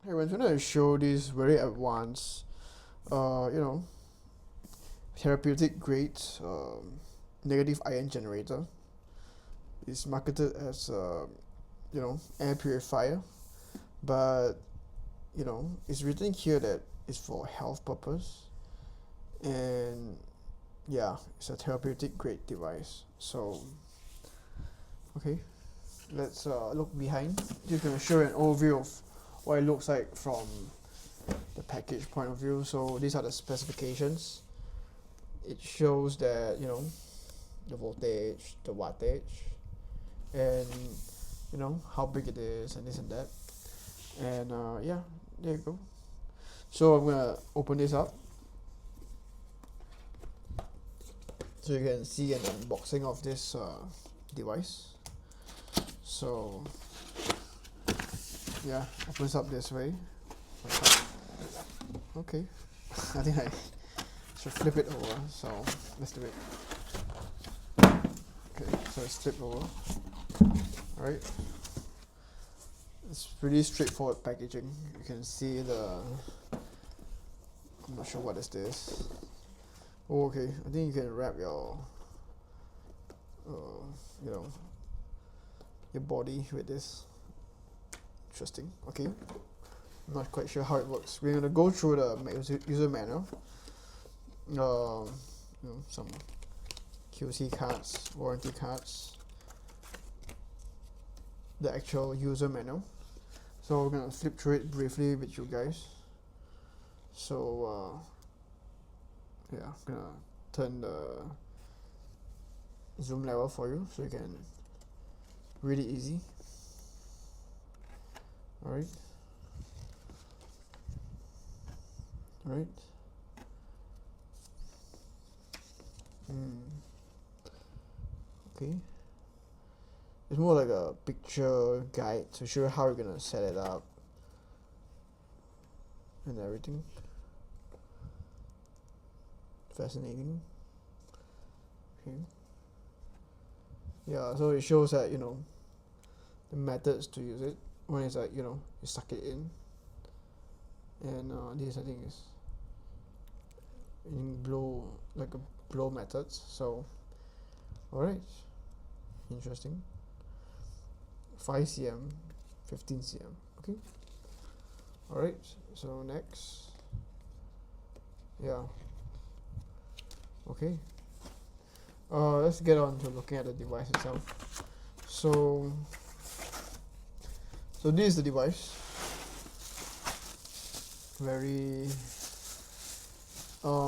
Hey, we're going to show this very advanced, you know, therapeutic grade negative ion generator. It's marketed as air purifier, but it's written here that it's for health purpose, and yeah, it's a therapeutic grade device. So okay, let's look behind. Just gonna show an overview of what it looks like from the package point of view. So these are the specifications. It shows that the voltage, the wattage, and how big it is, and this and that. And yeah, there you go. So I'm gonna open this up so you can see an unboxing of this device. So yeah, opens up this way. Okay, I think I should flip it over. So let's do it. Okay, so it's flipped over. Alright, it's pretty straightforward packaging. You can see I'm not sure what is this. Oh, okay, I think you can wrap your your body with this. Interesting. Okay, I'm not quite sure how it works. We're gonna go through the user manual. Some QC cards, warranty cards, the actual user manual. So we're gonna flip through it briefly with you guys. So yeah, I'm gonna turn the zoom level for you so you can read it easy. Alright. Okay. It's more like a picture guide to show how you're gonna set it up and everything. Fascinating. Okay. Yeah, so it shows that the methods to use it. One is like you suck it in, and this I think is in blow, like a blow methods. So alright, interesting. 5 cm, 15 cm. Okay. Alright, so next. Yeah. Okay. Let's get on to looking at the device itself. So this is the device. Very I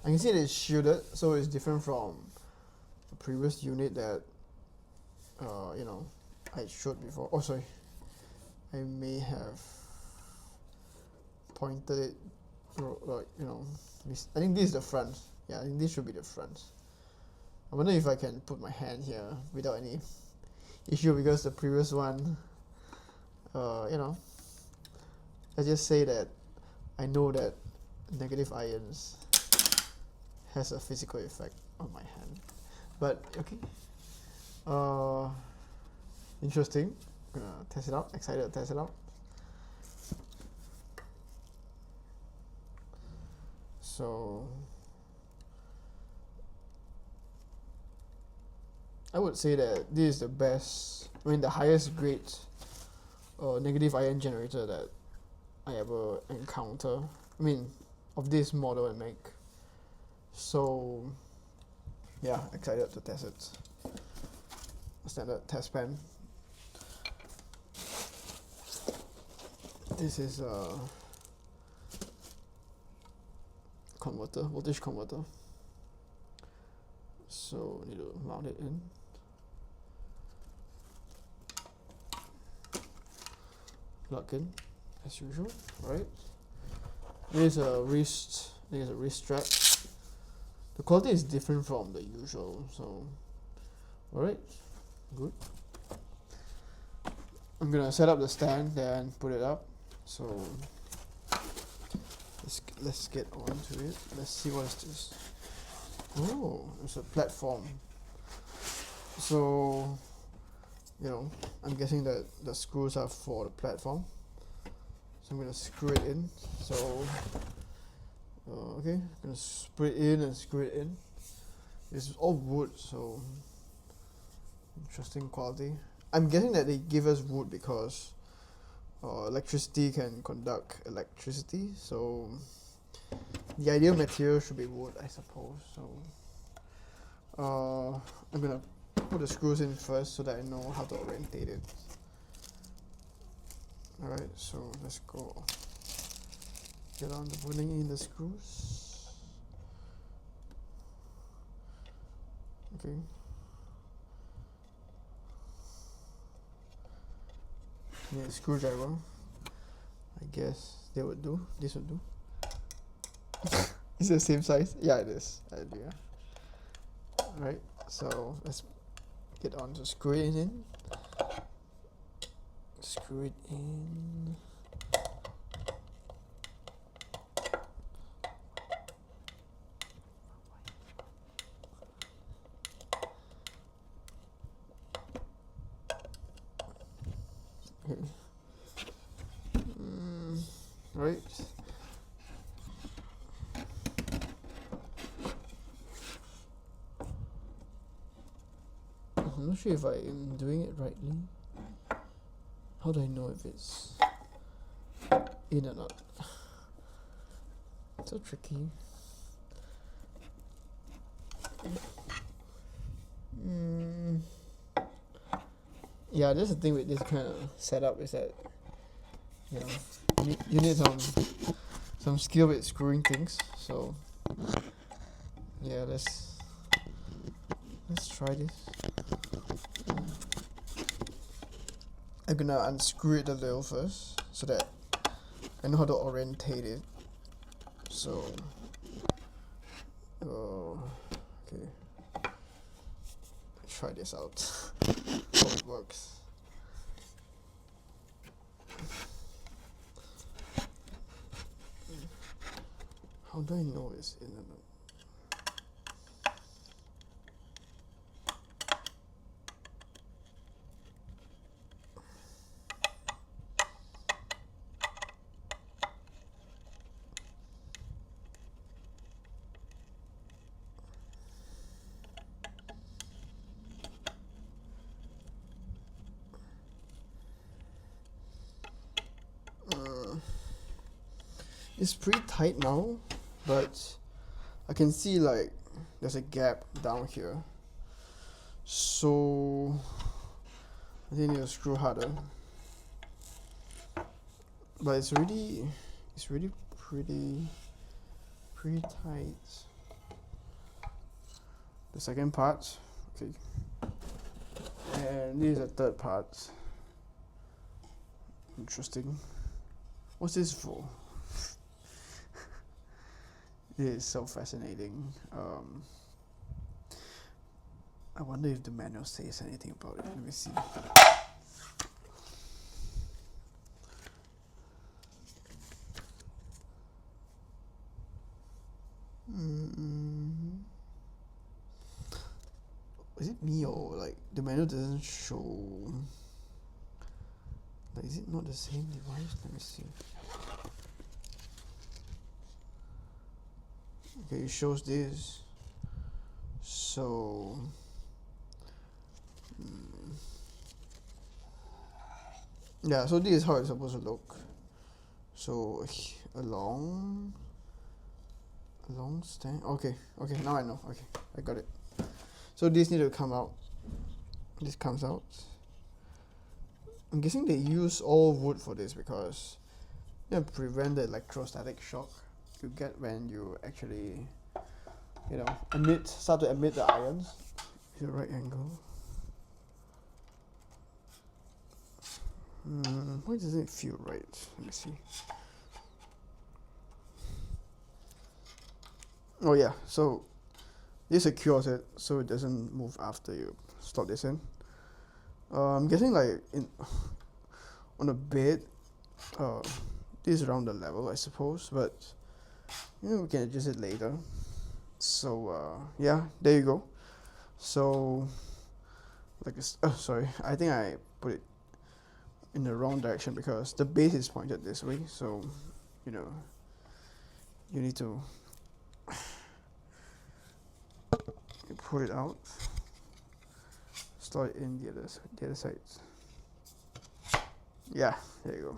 can see that it's shielded, so it's different from the previous unit that I showed before. Oh, sorry, I may have pointed it like I think this is the front. Yeah, I think this should be the front. I wonder if I can put my hand here without any issue, because the previous one I just say that I know that negative ions has a physical effect on my hand. But okay, interesting. Gonna test it out. Excited to test it out. So I would say that this is the best, the highest grade negative ion generator that I ever encounter. Of this model and make. So yeah, excited to test it. Standard test pen. This is a converter, voltage converter. So need to mount it in. Plug in as usual, right? There's a wrist strap. The quality is different from the usual, so alright, good. I'm gonna set up the stand and put it up. So let's get on to it. Let's see what is this. Oh, it's a platform. So I'm guessing that the screws are for the platform. I'm gonna screw it in. So okay, I'm gonna screw it in and screw it in. It's all wood, so interesting quality. I'm guessing that they give us wood because electricity can conduct electricity, so the ideal material should be wood, I suppose. So I'm gonna put the screws in first so that I know how to orientate it. Alright, so let's go get on to putting in the screws. Okay. Yeah, screwdriver. I guess they would do. This would do. Is it the same size? Yeah, it is. Yeah. Alright, so let's get on to screw it in. Screw it in. Okay. Right. I'm not sure if I am doing it rightly. How do I know if it's in or not? So tricky. Yeah, that's the thing with this kind of setup is that you need some skill with screwing things. So yeah, let's try this. I'm gonna unscrew it a little first so that I know how to orientate it. So okay, try this out. Hope it works. How do I know it's in or not? It's pretty tight now, but I can see like there's a gap down here, so I think I need to screw harder. But it's really pretty tight. The second part, okay, and this is the third part. Interesting. What's this for? It is so fascinating. I wonder if the manual says anything about it. Let me see. Is it me or like the manual doesn't show? Like, is it not the same device? Let me see. Okay, it shows this. So yeah, so this is how it's supposed to look. So a long stand. Okay, now I know. Okay, I got it. So this need to come out. This comes out. I'm guessing they use all wood for this because prevent the electrostatic shock you get when you actually start to emit the ions. The right angle. Why doesn't it feel right? Let me see. Oh yeah, so this secures it so it doesn't move after you slot this in. I'm guessing like on a bed, this is around the level I suppose, but we can adjust it later. So yeah, there you go. So like sorry, I think I put it in the wrong direction because the base is pointed this way, so you know you need to pull it out, slot it in the other side. Yeah, there you go.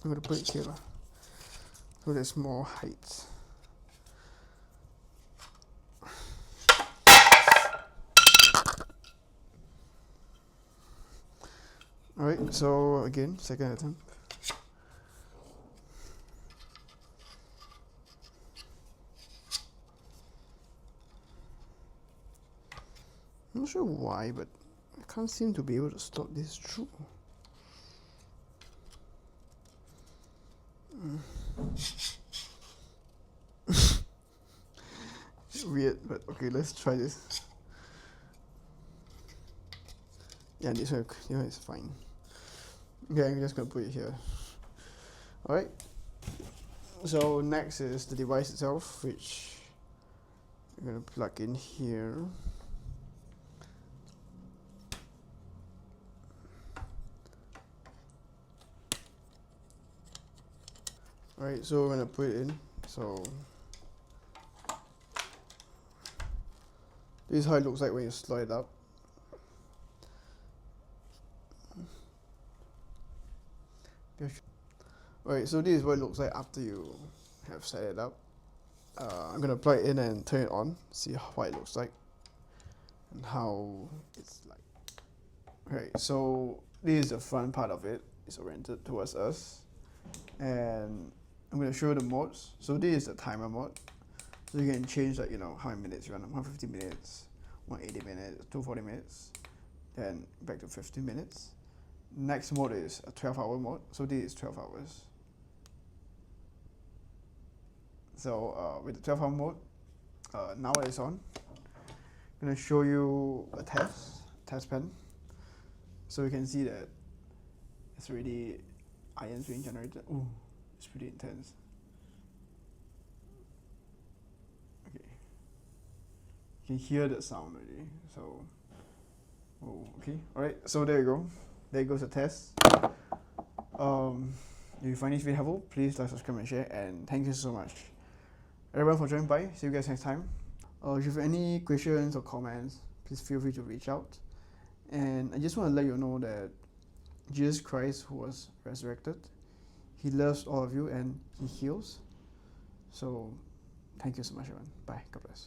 I'm gonna put it here so there's more height. Alright, so again, second attempt. I'm not sure why, but I can't seem to be able to slot this through. Weird, but okay, let's try this. Yeah, this one is fine. Okay, I'm just gonna put it here. Alright, so next is the device itself, which I'm gonna plug in here. Alright, so we're gonna put it in. So this is how it looks like when you slide it up. Alright, so this is what it looks like after you have set it up. I'm gonna plug it in and turn it on, see what it looks like and how it's like. Alright, so this is the front part of it. It's oriented towards us, and I'm gonna show you the modes. So this is the timer mode. So you can change, like, you know, how many minutes you run, 150 minutes, 180 minutes, 240 minutes, then back to 15 minutes. Next mode is a 12-hour mode. So this is 12 hours. So with the 12-hour mode, now it's on. I'm gonna show you a test pen. So you can see that it's already ions being generated. Ooh, it's pretty intense. Okay, you can hear the sound already. So, oh, okay, all right. So there you go. There goes the test. If you find this video helpful, please like, subscribe, and share. And thank you so much, everyone, for joining by. See you guys next time. If you have any questions or comments, please feel free to reach out. And I just want to let you know that Jesus Christ, who was resurrected, he loves all of you and he heals. So thank you so much, everyone. Bye. God bless.